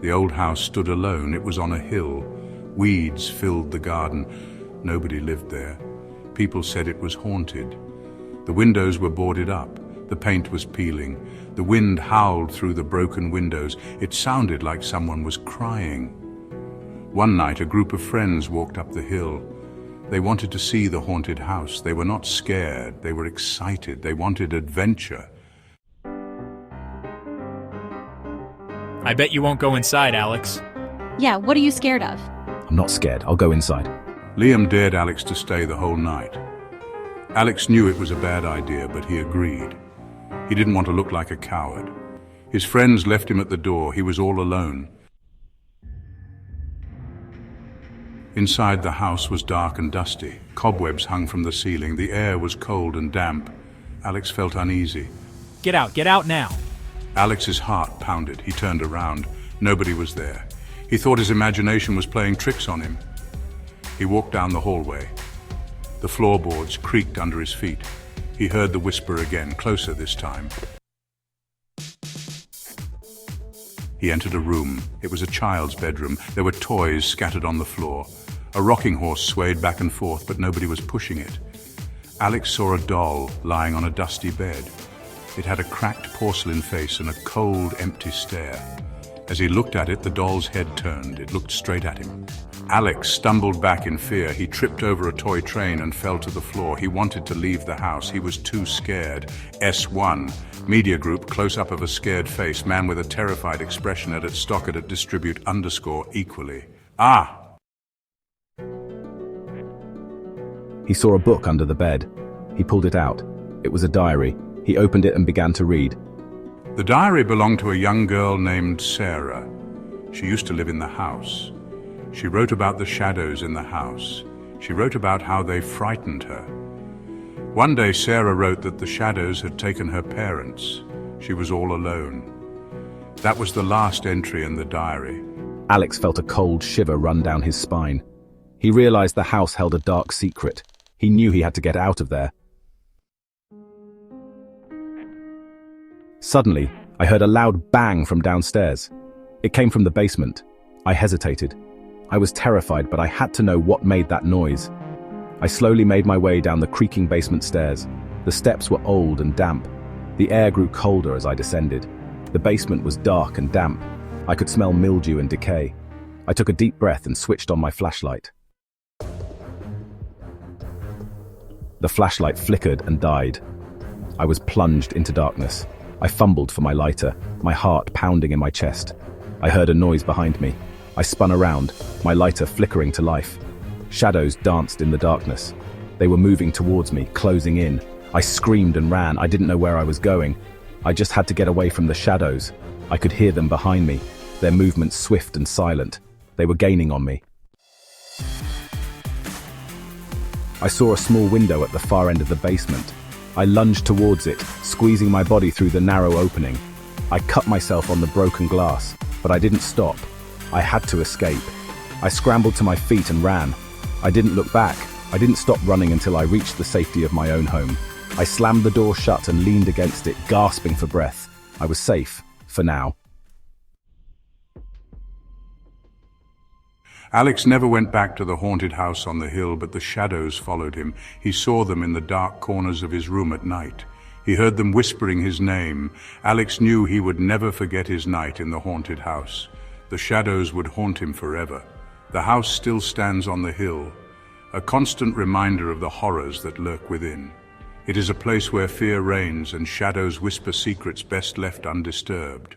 The old house stood alone. It was on a hill. Weeds filled the garden. Nobody lived there. People said it was haunted. The windows were boarded up. The paint was peeling. The wind howled through the broken windows. It sounded like someone was crying. One night, a group of friends walked up the hill. They wanted to see the haunted house. They were not scared. They were excited. They wanted adventure. I bet you won't go inside, Alex. Yeah, what are you scared of? I'm not scared. I'll go inside. Liam dared Alex to stay the whole night. Alex knew it was a bad idea, but he agreed. He didn't want to look like a coward. His friends left him at the door. He was all alone. Inside, the house was dark and dusty. Cobwebs hung from the ceiling. The air was cold and damp. Alex felt uneasy. Get out now. Alex's heart pounded. He turned around. Nobody was there. He thought his imagination was playing tricks on him. He walked down the hallway. The floorboards creaked under his feet. He heard the whisper again, closer this time. He entered a room. It was a child's bedroom. There were toys scattered on the floor. A rocking horse swayed back and forth, but nobody was pushing it. Alex saw a doll lying on a dusty bed. It had a cracked porcelain face and a cold, empty stare. As he looked at it, the doll's head turned. It looked straight at him. Alex stumbled back in fear. He tripped over a toy train and fell to the floor. He wanted to leave the house. He was too scared. S1. Media group, close-up of a scared face. Man with a terrified expression. Edit stock edit distribute _equally. Ah! He saw a book under the bed. He pulled it out. It was a diary. He opened it and began to read. The diary belonged to a young girl named Sarah. She used to live in the house. She wrote about the shadows in the house. She wrote about how they frightened her. One day, Sarah wrote that the shadows had taken her parents. She was all alone. That was the last entry in the diary. Alex felt a cold shiver run down his spine. He realized the house held a dark secret. He knew he had to get out of there. Suddenly, I heard a loud bang from downstairs. It came from the basement. I hesitated. I was terrified, but I had to know what made that noise. I slowly made my way down the creaking basement stairs. The steps were old and damp. The air grew colder as I descended. The basement was dark and damp. I could smell mildew and decay. I took a deep breath and switched on my flashlight. The flashlight flickered and died. I was plunged into darkness. I fumbled for my lighter, my heart pounding in my chest. I heard a noise behind me. I spun around, my lighter flickering to life. Shadows danced in the darkness. They were moving towards me, closing in. I screamed and ran. I didn't know where I was going. I just had to get away from the shadows. I could hear them behind me, their movements swift and silent. They were gaining on me. I saw a small window at the far end of the basement. I lunged towards it, squeezing my body through the narrow opening. I cut myself on the broken glass, but I didn't stop. I had to escape. I scrambled to my feet and ran. I didn't look back. I didn't stop running until I reached the safety of my own home. I slammed the door shut and leaned against it, gasping for breath. I was safe, for now. Alex never went back to the haunted house on the hill, but the shadows followed him. He saw them in the dark corners of his room at night. He heard them whispering his name. Alex knew he would never forget his night in the haunted house. The shadows would haunt him forever. The house still stands on the hill, a constant reminder of the horrors that lurk within. It is a place where fear reigns and shadows whisper secrets best left undisturbed.